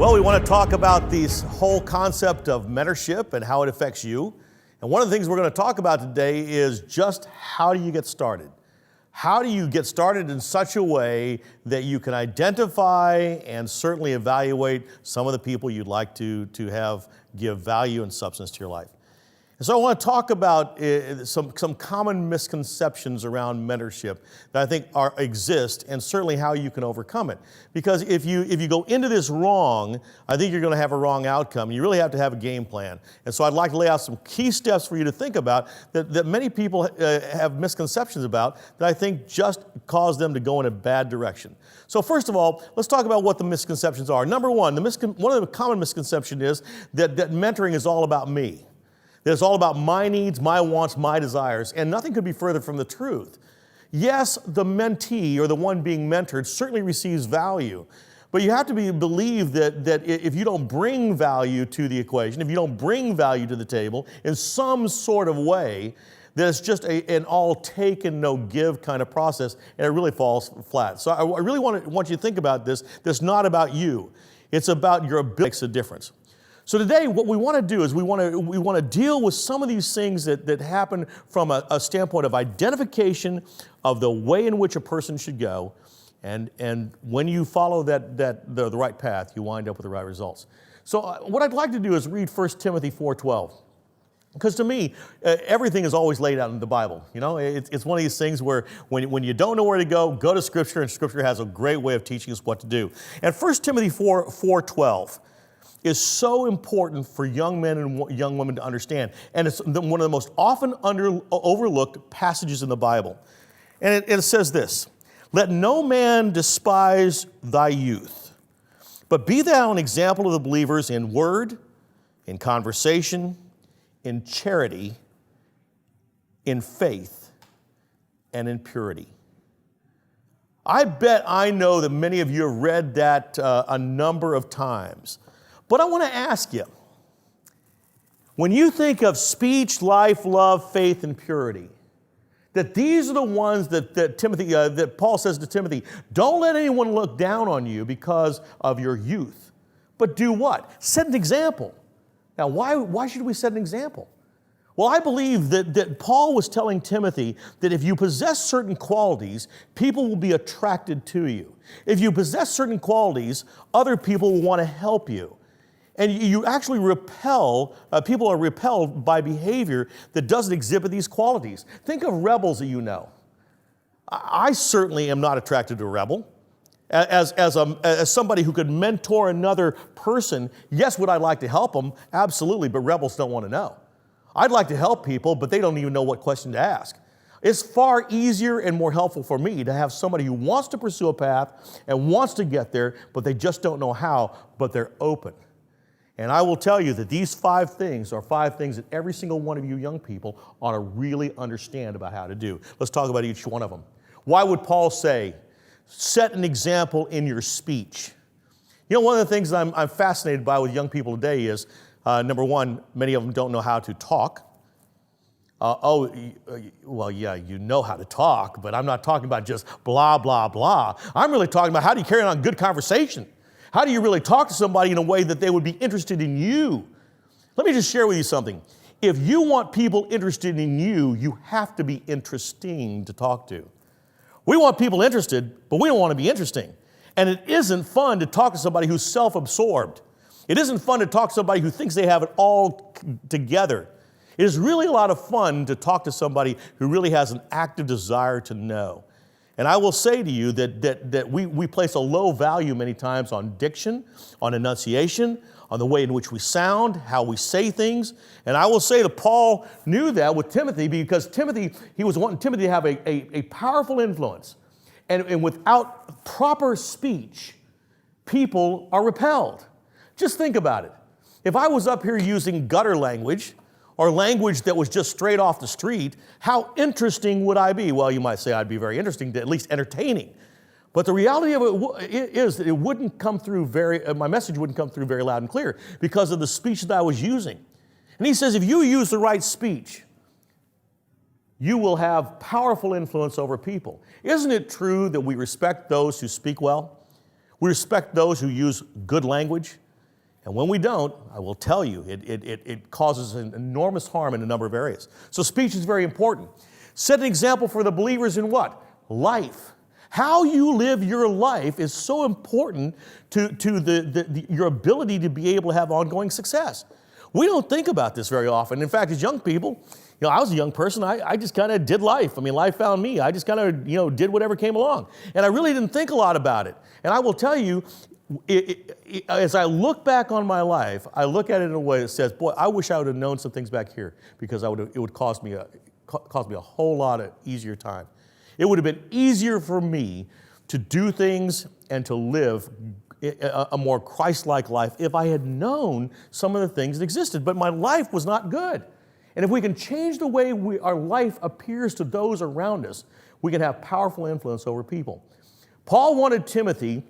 Well, we want to talk about this whole concept of mentorship and how it affects you. And one of the things we're going to talk about today is just how do you get started? How do you get started in such a way that you can identify and certainly evaluate some of the people you'd like to have give value and substance to your life? And so I want to talk about some common misconceptions around mentorship that I think exist, and certainly how you can overcome it. Because if you go into this wrong, I think you're going to have a wrong outcome. You really have to have a game plan. And so I'd like to lay out some key steps for you to think about that many people have misconceptions about that I think just cause them to go in a bad direction. So first of all, let's talk about what the misconceptions are. Number one, one of the common misconceptions is that mentoring is all about me. That it's all about my needs, my wants, my desires, and nothing could be further from the truth. Yes, the mentee or the one being mentored certainly receives value, but you have to believe that if you don't bring value to the equation, if you don't bring value to the table in some sort of way, that it's just an all take and no give kind of process, and it really falls flat. So I really want you to think about this. This is not about you. It's about your ability. It makes a difference. So today, what we want to do is we want to deal with some of these things that happen from a standpoint of identification of the way in which a person should go, and when you follow the right path, you wind up with the right results. So what I'd like to do is read 1 Timothy 4:12. Because to me, everything is always laid out in the Bible. You know, it's one of these things where when you don't know where to go to Scripture, and Scripture has a great way of teaching us what to do. And 1 Timothy 4:12 is so important for young men and young women to understand. And it's one of the most often overlooked passages in the Bible. And it says this: "Let no man despise thy youth, but be thou an example of the believers in word, in conversation, in charity, in faith, and in purity." I bet I know that many of you have read that a number of times. But I want to ask you, when you think of speech, life, love, faith, and purity, that these are the ones that Paul says to Timothy, don't let anyone look down on you because of your youth. But do what? Set an example. Now, why should we set an example? Well, I believe that Paul was telling Timothy that if you possess certain qualities, people will be attracted to you. If you possess certain qualities, other people will want to help you. And you actually people are repelled by behavior that doesn't exhibit these qualities. Think of rebels that you know. I certainly am not attracted to a rebel. As somebody who could mentor another person, yes, would I like to help them? Absolutely, but rebels don't want to know. I'd like to help people, but they don't even know what question to ask. It's far easier and more helpful for me to have somebody who wants to pursue a path and wants to get there, but they just don't know how, but they're open. And I will tell you that these 5 things are 5 things that every single one of you young people ought to really understand about how to do. Let's talk about each one of them. Why would Paul say, set an example in your speech? You know, one of the things that I'm fascinated by with young people today is, number one, many of them don't know how to talk. Well, yeah, you know how to talk, but I'm not talking about just blah, blah, blah. I'm really talking about how do you carry on a good conversation? How do you really talk to somebody in a way that they would be interested in you? Let me just share with you something. If you want people interested in you, you have to be interesting to talk to. We want people interested, but we don't want to be interesting. And it isn't fun to talk to somebody who's self-absorbed. It isn't fun to talk to somebody who thinks they have it all together. It is really a lot of fun to talk to somebody who really has an active desire to know. And I will say to you that we place a low value many times on diction, on enunciation, on the way in which we sound, how we say things. And I will say that Paul knew that with Timothy, because he was wanting Timothy to have a powerful influence. And without proper speech, people are repelled. Just think about it. If I was up here using gutter language, or language that was just straight off the street, how interesting would I be? Well, you might say I'd be very interesting, at least entertaining. But the reality of it is that it wouldn't come through my message wouldn't come through very loud and clear because of the speech that I was using. And he says, if you use the right speech, you will have powerful influence over people. Isn't it true that we respect those who speak well? We respect those who use good language. And when we don't, I will tell you, it causes an enormous harm in a number of areas. So speech is very important. Set an example for the believers in what? Life. How you live your life is so important to your ability to be able to have ongoing success. We don't think about this very often. In fact, as young people, I was a young person. I just kind of did life. I mean, life found me. I just kind of, did whatever came along. And I really didn't think a lot about it. And I will tell you, as I look back on my life, I look at it in a way that says, boy, I wish I would have known some things back here, because it would cost me a whole lot of easier time. It would have been easier for me to do things and to live a more Christ-like life if I had known some of the things that existed. But my life was not good. And if we can change the way our life appears to those around us, we can have powerful influence over people. Paul wanted Timothy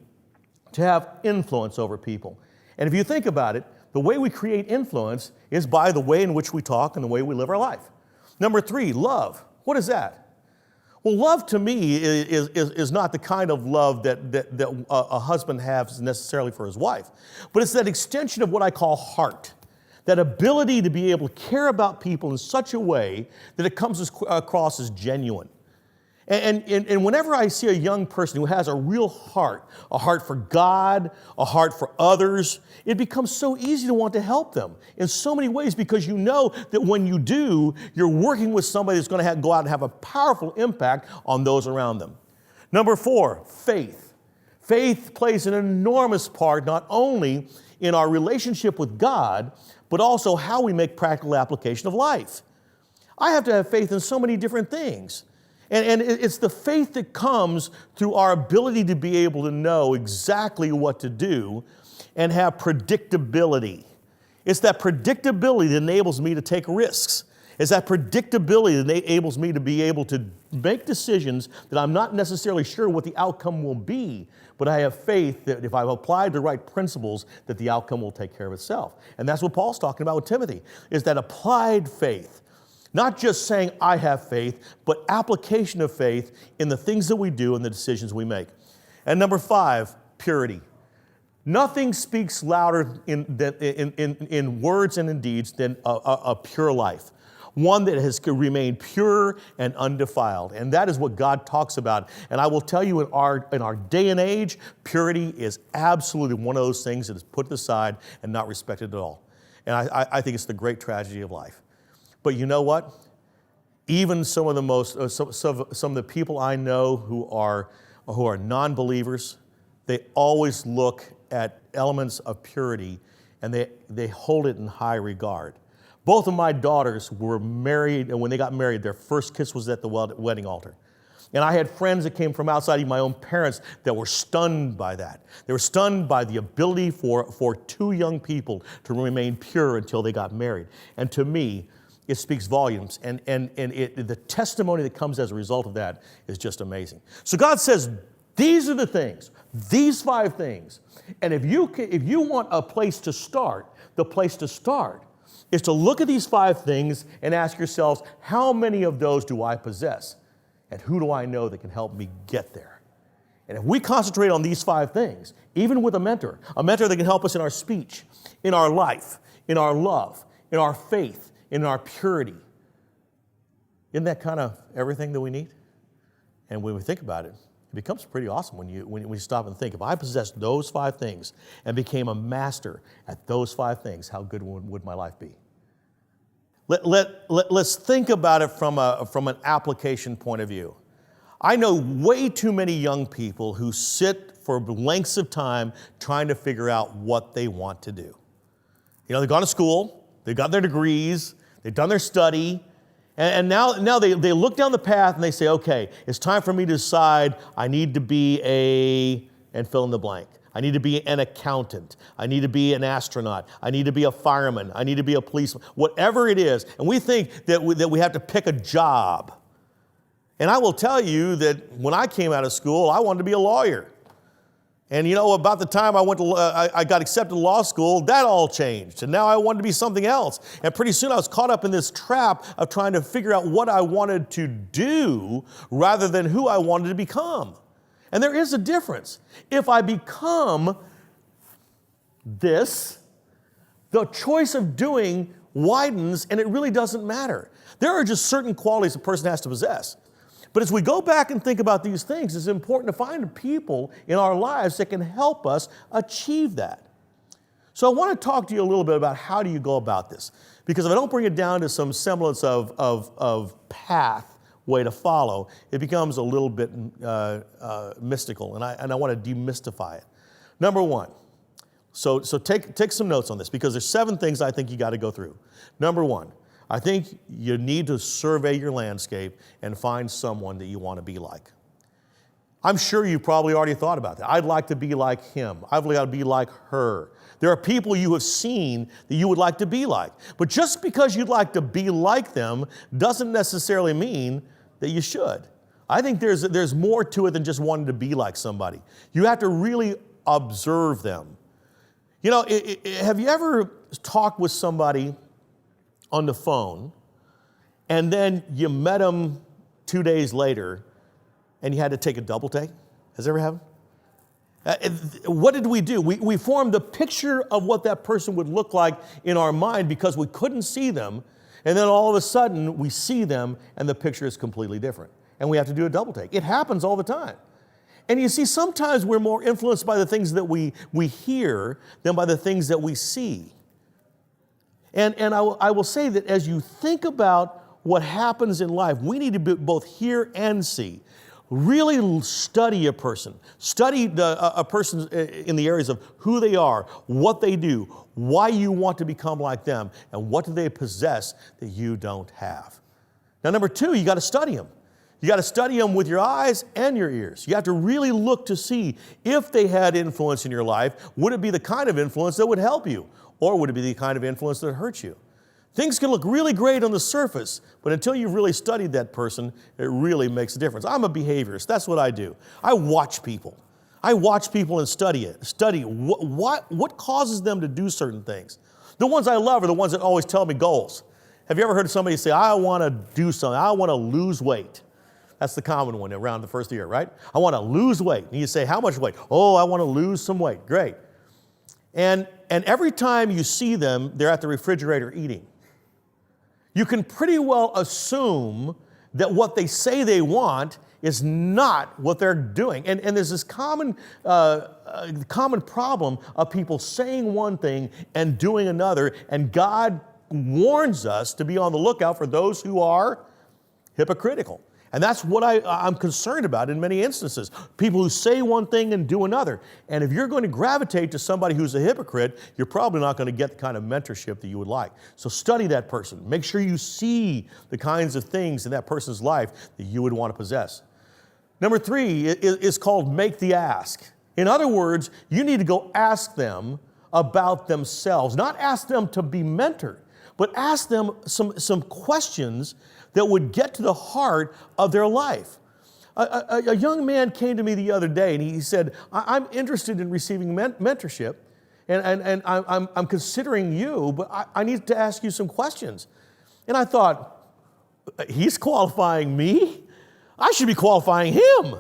to have influence over people. And if you think about it, the way we create influence is by the way in which we talk and the way we live our life. Number 3, love. What is that? Well, love to me is not the kind of love that a husband has necessarily for his wife, but it's that extension of what I call heart, that ability to be able to care about people in such a way that it comes across as genuine. And whenever I see a young person who has a real heart, a heart for God, a heart for others, it becomes so easy to want to help them in so many ways, because you know that when you do, you're working with somebody that's going to go out and have a powerful impact on those around them. Number 4, faith. Faith plays an enormous part not only in our relationship with God, but also how we make practical application of life. I have to have faith in so many different things. And it's the faith that comes through our ability to be able to know exactly what to do and have predictability. It's that predictability that enables me to take risks. It's that predictability that enables me to be able to make decisions that I'm not necessarily sure what the outcome will be, but I have faith that if I've applied the right principles, that the outcome will take care of itself. And that's what Paul's talking about with Timothy, is that applied faith. Not just saying I have faith, but application of faith in the things that we do and the decisions we make. And number 5, purity. Nothing speaks louder in words and in deeds than a pure life. One that has remained pure and undefiled. And that is what God talks about. And I will tell you, in our day and age, purity is absolutely one of those things that is put aside and not respected at all. And I think it's the great tragedy of life. But you know what? Even some of the people I know who are non-believers, they always look at elements of purity and they hold it in high regard. Both of my daughters were married, and when they got married, their first kiss was at the wedding altar. And I had friends that came from outside, even my own parents, that were stunned by that. They were stunned by the ability for 2 young people to remain pure until they got married. And to me, it speaks volumes, and the testimony that comes as a result of that is just amazing. So God says, these are the things, these 5 things. And if you want a place to start, the place to start is to look at these 5 things and ask yourselves, how many of those do I possess? And who do I know that can help me get there? And if we concentrate on these 5 things, even with a mentor that can help us in our speech, in our life, in our love, in our faith, in our purity. Isn't that kind of everything that we need? And when we think about it, it becomes pretty awesome when you stop and think. If I possessed those 5 things and became a master at those 5 things, how good would my life be? Let's think about it from an application point of view. I know way too many young people who sit for lengths of time trying to figure out what they want to do. They've gone to school, they've got their degrees, they've done their study, and now they look down the path and they say, okay, it's time for me to decide I need to be and fill in the blank. I need to be an accountant. I need to be an astronaut. I need to be a fireman. I need to be a policeman. Whatever it is. And we think that we have to pick a job. And I will tell you that when I came out of school, I wanted to be a lawyer. And about the time I got accepted to law school, that all changed. And now I wanted to be something else. And pretty soon I was caught up in this trap of trying to figure out what I wanted to do rather than who I wanted to become. And there is a difference. If I become this, the choice of doing widens, and it really doesn't matter. There are just certain qualities a person has to possess. But as we go back and think about these things, it's important to find people in our lives that can help us achieve that. So I want to talk to you a little bit about how do you go about this. Because if I don't bring it down to some semblance of path, way to follow, it becomes a little bit mystical, and I want to demystify it. Number one, so take some notes on this, because there's 7 things I think you got to go through. Number one, I think you need to survey your landscape and find someone that you want to be like. I'm sure you probably already thought about that. I'd like to be like him. I'd like to be like her. There are people you have seen that you would like to be like. But just because you'd like to be like them doesn't necessarily mean that you should. I think there's more to it than just wanting to be like somebody. You have to really observe them. You know, have you ever talked with somebody on the phone and then you met them 2 days later and you had to take a double take? Has that ever happened? What did we do? We formed a picture of what that person would look like in our mind because we couldn't see them. And then all of a sudden we see them and the picture is completely different. And we have to do a double take. It happens all the time. And you see, sometimes we're more influenced by the things that we hear than by the things that we see. And I will say that as you think about what happens in life, we need to both hear and see. Really study a person. Study a person in the areas of who they are, what they do, why you want to become like them, and what do they possess that you don't have. Now, number 2, you got to study them. You got to study them with your eyes and your ears. You have to really look to see if they had influence in your life. Would it be the kind of influence that would help you? Or would it be the kind of influence that hurts you? Things can look really great on the surface, but until you've really studied that person, it really makes a difference. I'm a behaviorist. That's what I do. I watch people. I watch people and study it. Study what causes them to do certain things. The ones I love are the ones that always tell me goals. Have you ever heard somebody say, I want to do something. I want to lose weight. That's the common one around the first year, right? I want to lose weight. And you say, how much weight? Oh, I want to lose some weight. Great. And every time you see them, they're at the refrigerator eating. You can pretty well assume that what they say they want is not what they're doing. And there's this common problem of people saying one thing and doing another, and God warns us to be on the lookout for those who are hypocritical. And that's what I'm concerned about in many instances. People who say one thing and do another. And if you're going to gravitate to somebody who's a hypocrite, you're probably not going to get the kind of mentorship that you would like. So study that person. Make sure you see the kinds of things in that person's life that you would want to possess. Number 3 is called make the ask. In other words, you need to go ask them about themselves. Not ask them to be mentored, but ask them some questions that would get to the heart of their life. A young man came to me the other day and he said, I'm interested in receiving mentorship and I'm considering you, but I need to ask you some questions. And I thought, he's qualifying me? I should be qualifying him.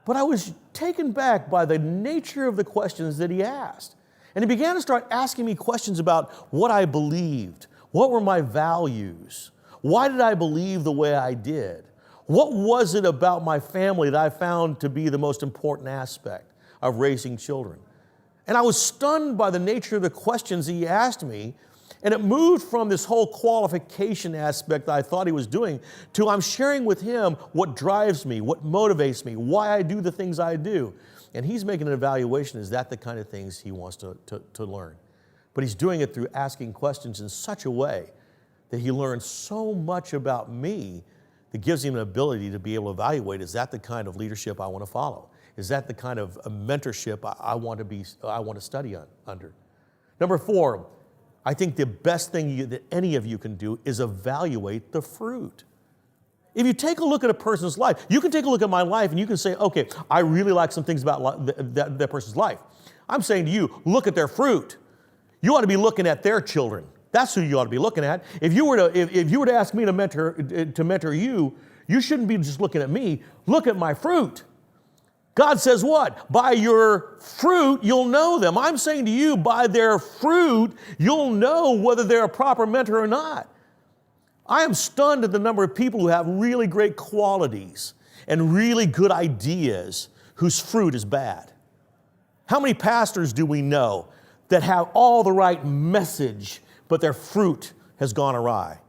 But I was taken back by the nature of the questions that he asked. And he began to start asking me questions about what I believed, what were my values, why did I believe the way I did? What was it about my family that I found to be the most important aspect of raising children? And I was stunned by the nature of the questions he asked me, and it moved from this whole qualification aspect that I thought he was doing to I'm sharing with him what drives me, what motivates me, why I do the things I do. And he's making an evaluation, is that the kind of things he wants to learn? But he's doing it through asking questions in such a way that he learns so much about me that gives him an ability to be able to evaluate, is that the kind of leadership I want to follow? Is that the kind of mentorship I want to study under? Number 4, I think the best thing that any of you can do is evaluate the fruit. If you take a look at a person's life, you can take a look at my life and you can say, okay, I really like some things about that person's life. I'm saying to you, look at their fruit. You ought to be looking at their children. That's who you ought to be looking at. If you were to ask me to mentor you, you shouldn't be just looking at me. Look at my fruit. God says what? By your fruit, you'll know them. I'm saying to you, by their fruit, you'll know whether they're a proper mentor or not. I am stunned at the number of people who have really great qualities and really good ideas whose fruit is bad. How many pastors do we know that have all the right message, but their fruit has gone awry?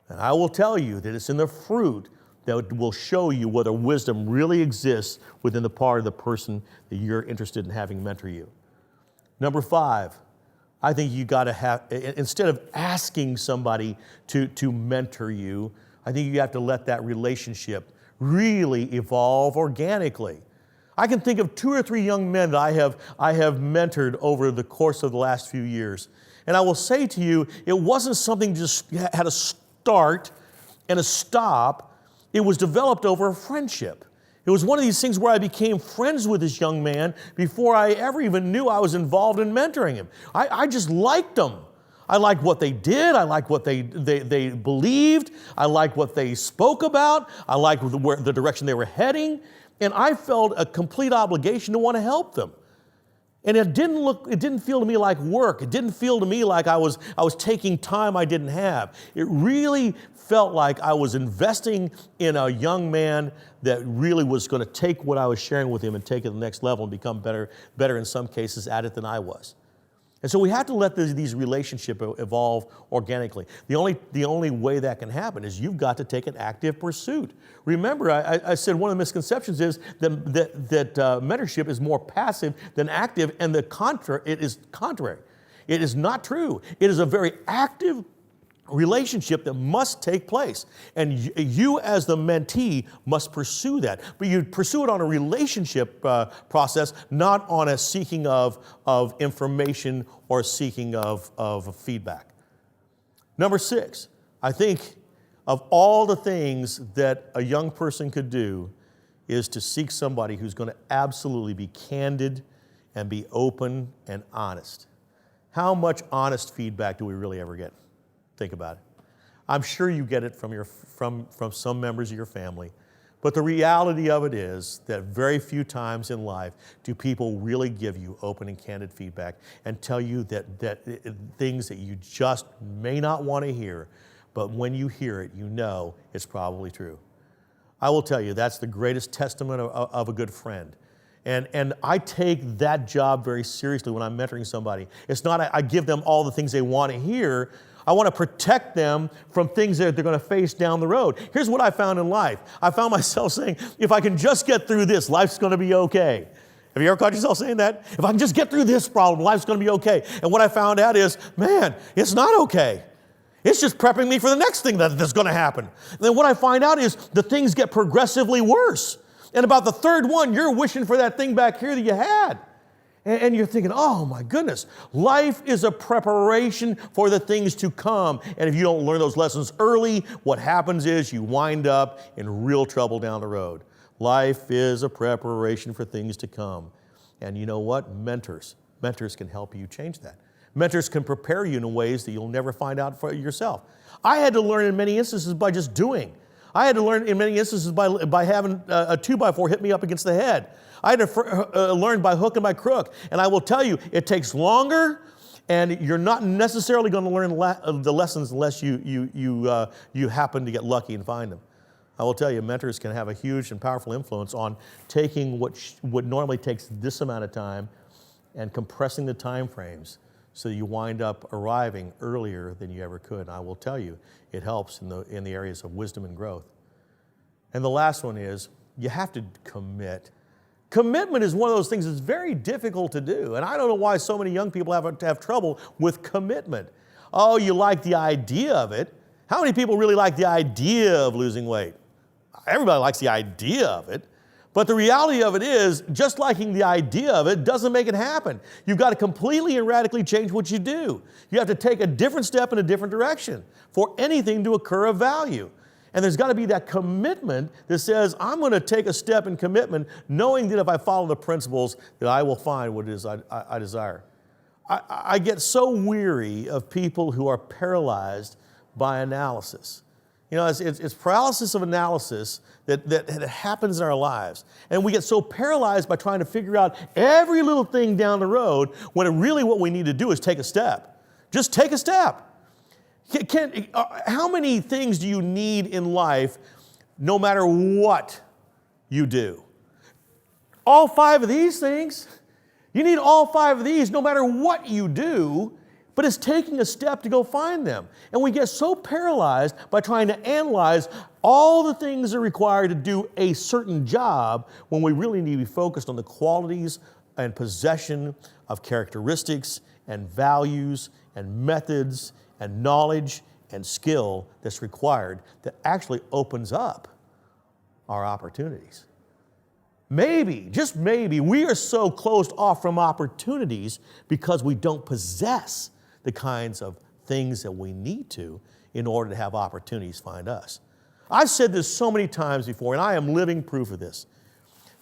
And I will tell you that it's in the fruit that will show you whether wisdom really exists within the part of the person that you're interested in having mentor you. Number 5, I think you got to have, instead of asking somebody to mentor you, I think you have to let that relationship really evolve organically. I can think of 2 or 3 young men that I have mentored over the course of the last few years. And I will say to you, it wasn't something just had a start and a stop. It was developed over a friendship. It was one of these things where I became friends with this young man before I ever even knew I was involved in mentoring him. I just liked them. I liked what they did. I liked what they believed. I liked what they spoke about. I liked the direction they were heading. And I felt a complete obligation to want to help them. And it didn't feel to me like work. It didn't feel to me like I was taking time I didn't have. It really felt like I was investing in a young man that really was going to take what I was sharing with him and take it to the next level and become better in some cases at it than I was. And so we have to let these relationships evolve organically. The only way that can happen is you've got to take an active pursuit. Remember, I said one of the misconceptions is that mentorship is more passive than active, and it is contrary. It is not true. It is a very active relationship that must take place. And you as the mentee must pursue that. But you pursue it on a relationship process, not on a seeking of information or seeking of feedback. Number 6, I think of all the things that a young person could do is to seek somebody who's going to absolutely be candid and be open and honest. How much honest feedback do we really ever get? Think about it. I'm sure you get it from some members of your family, but the reality of it is that very few times in life do people really give you open and candid feedback and tell you that things that you just may not want to hear, but when you hear it, you know it's probably true. I will tell you, that's the greatest testament of a good friend. And I take that job very seriously when I'm mentoring somebody. It's not I give them all the things they want to hear. I want to protect them from things that they're going to face down the road. Here's what I found in life. I found myself saying, if I can just get through this, life's going to be okay. Have you ever caught yourself saying that? If I can just get through this problem, life's going to be okay. And what I found out is, man, it's not okay. It's just prepping me for the next thing that's going to happen. And then what I find out is the things get progressively worse. And about the third one, you're wishing for that thing back here that you had. And you're thinking, oh my goodness, life is a preparation for the things to come. And if you don't learn those lessons early, what happens is you wind up in real trouble down the road. Life is a preparation for things to come. And you know what? Mentors can help you change that. Mentors can prepare you in ways that you'll never find out for yourself. I had to learn in many instances by just doing. I had to learn in many instances by having a 2x4 hit me up against the head. I had to learn by hook and by crook. And I will tell you, it takes longer, and you're not necessarily going to learn the lessons unless you happen to get lucky and find them. I will tell you, mentors can have a huge and powerful influence on taking what normally takes this amount of time and compressing the time frames so that you wind up arriving earlier than you ever could. And I will tell you, it helps in the areas of wisdom and growth. And the last one is, you have to commit. Commitment is one of those things that's very difficult to do. And I don't know why so many young people have trouble with commitment. Oh, you like the idea of it. How many people really like the idea of losing weight? Everybody likes the idea of it. But the reality of it is, just liking the idea of it doesn't make it happen. You've got to completely and radically change what you do. You have to take a different step in a different direction for anything to occur of value. And there's got to be that commitment that says, I'm going to take a step in commitment, knowing that if I follow the principles, that I will find what it is I desire. I get so weary of people who are paralyzed by analysis. You know, it's paralysis of analysis that happens in our lives. And we get so paralyzed by trying to figure out every little thing down the road when really what we need to do is take a step. Just take a step. How many things do you need in life no matter what you do? All 5 of these things. You need all 5 of these no matter what you do, but it's taking a step to go find them. And we get so paralyzed by trying to analyze all the things that are required to do a certain job when we really need to be focused on the qualities and possession of characteristics and values and methods and knowledge and skill that's required that actually opens up our opportunities. Maybe, just maybe, we are so closed off from opportunities because we don't possess the kinds of things that we need to in order to have opportunities find us. I've said this so many times before, and I am living proof of this,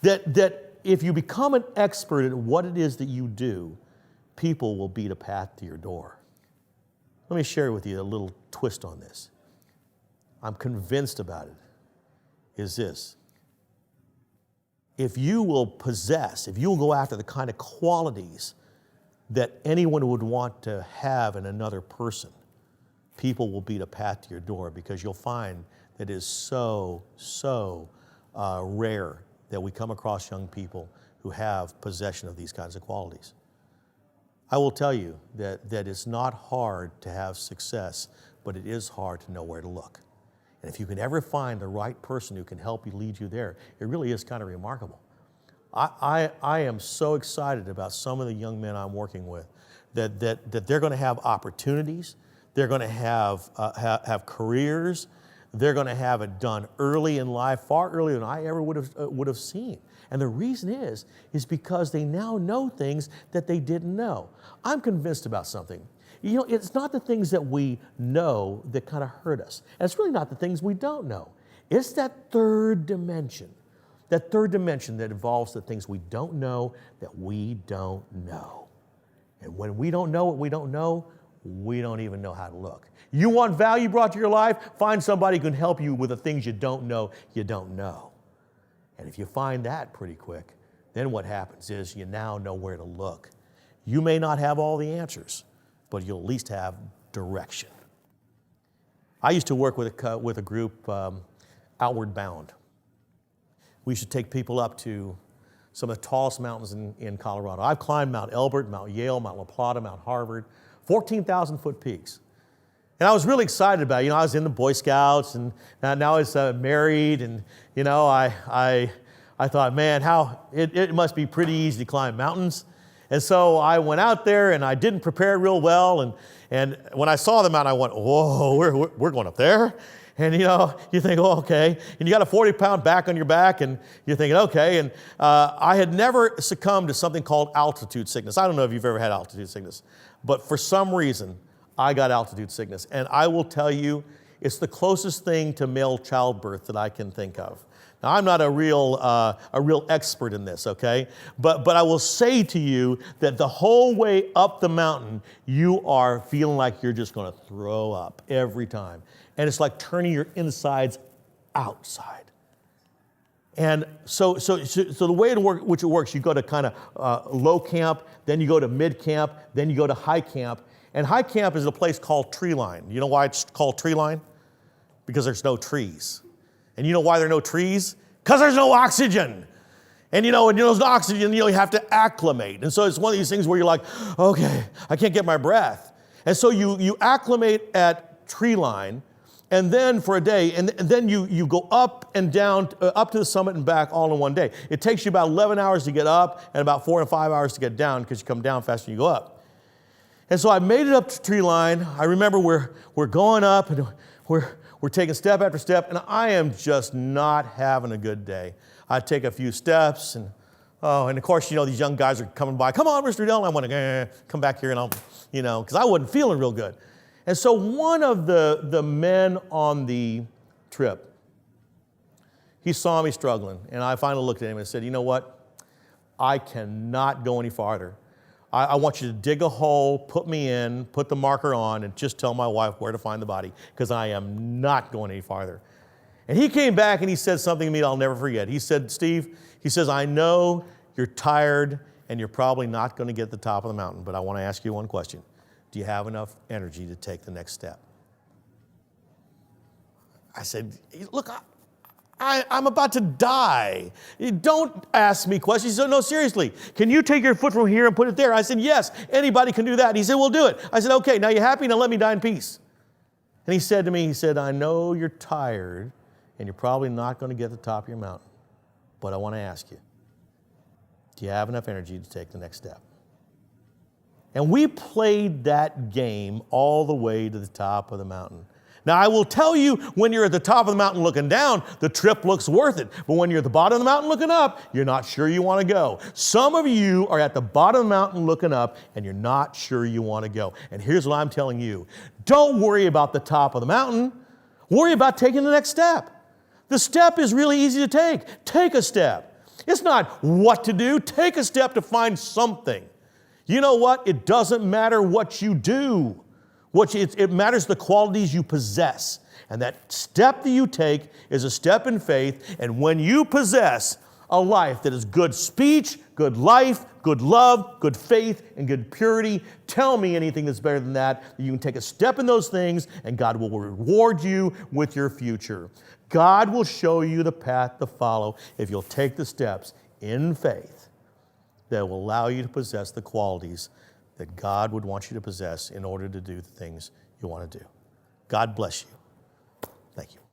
that if you become an expert at what it is that you do, people will beat a path to your door. Let me share with you a little twist on this. I'm convinced about it, is this. If you will go after the kind of qualities that anyone would want to have in another person, people will beat a path to your door because you'll find that it is so rare that we come across young people who have possession of these kinds of qualities. I will tell you that it's not hard to have success, but it is hard to know where to look. And if you can ever find the right person who can help you lead you there, it really is kind of remarkable. I am so excited about some of the young men I'm working with that they're going to have opportunities, they're going to have careers, they're going to have it done early in life, far earlier than I ever would have seen. And the reason is because they now know things that they didn't know. I'm convinced about something. You know, it's not the things that we know that kind of hurt us. And it's really not the things we don't know. It's that third dimension that involves the things we don't know that we don't know. And when we don't know what we don't know, we don't even know how to look. You want value brought to your life? Find somebody who can help you with the things you don't know. And if you find that pretty quick, then what happens is you now know where to look. You may not have all the answers, but you'll at least have direction. I used to work with a group, Outward Bound. We used to take people up to some of the tallest mountains in Colorado. I've climbed Mount Elbert, Mount Yale, Mount La Plata, Mount Harvard, 14,000-foot peaks. And I was really excited about it. You know, I was in the Boy Scouts, and now I was married, and, you know, I thought, man, it must be pretty easy to climb mountains. And so I went out there, and I didn't prepare real well, and when I saw the mountain, I went, whoa, we're going up there? And, you know, you think, oh, okay. And you got a 40-pound back on your back, and you're thinking, okay. And I had never succumbed to something called altitude sickness. I don't know if you've ever had altitude sickness, but for some reason, I got altitude sickness. And I will tell you, it's the closest thing to male childbirth that I can think of. Now, I'm not a real expert in this, okay? But I will say to you that the whole way up the mountain, you are feeling like you're just going to throw up every time. And it's like turning your insides outside. And so the way which it works, you go to kind of low camp, then you go to mid camp, then you go to high camp. And high camp is a place called tree line. You know why it's called tree line? Because there's no trees. And you know why there are no trees? Because there's no oxygen. And you know, when there's no oxygen, you have to acclimate. And so it's one of these things where you're like, okay, I can't get my breath. And so you acclimate at tree line, and then for a day, and then you go up and down, up to the summit and back all in one day. It takes you about 11 hours to get up and about 4 to 5 hours to get down because you come down faster than you go up. And so I made it up to tree line. I remember we're going up, and we're taking step after step, and I am just not having a good day. I take a few steps, and of course, you know, these young guys are coming by. Come on, Mr. Dell. I want to come back here, and I'll, you know, because I wasn't feeling real good. And so one of the men on the trip, he saw me struggling, and I finally looked at him and said, you know what? I cannot go any farther. I want you to dig a hole, put me in, put the marker on, and just tell my wife where to find the body, because I am not going any farther. And he came back and he said something to me I'll never forget. He said, Steve, he says, I know you're tired and you're probably not going to get to the top of the mountain, but I want to ask you one question. Do you have enough energy to take the next step? I said, look, I'm about to die. Don't ask me questions. He said, no, seriously, can you take your foot from here and put it there? I said, yes, anybody can do that. And he said, we'll do it. I said, okay, now you happy? Now let me die in peace. And he said to me, he said, I know you're tired and you're probably not going to get to the top of your mountain, but I want to ask you, do you have enough energy to take the next step? And we played that game all the way to the top of the mountain. Now, I will tell you, when you're at the top of the mountain looking down, the trip looks worth it. But when you're at the bottom of the mountain looking up, you're not sure you want to go. Some of you are at the bottom of the mountain looking up, and you're not sure you want to go. And here's what I'm telling you. Don't worry about the top of the mountain. Worry about taking the next step. The step is really easy to take. Take a step. It's not what to do. Take a step to find something. You know what? It doesn't matter what you do. It matters the qualities you possess. And that step that you take is a step in faith. And when you possess a life that is good speech, good life, good love, good faith, and good purity, tell me anything that's better than that. You can take a step in those things, and God will reward you with your future. God will show you the path to follow if you'll take the steps in faith that will allow you to possess the qualities that God would want you to possess in order to do the things you want to do. God bless you. Thank you.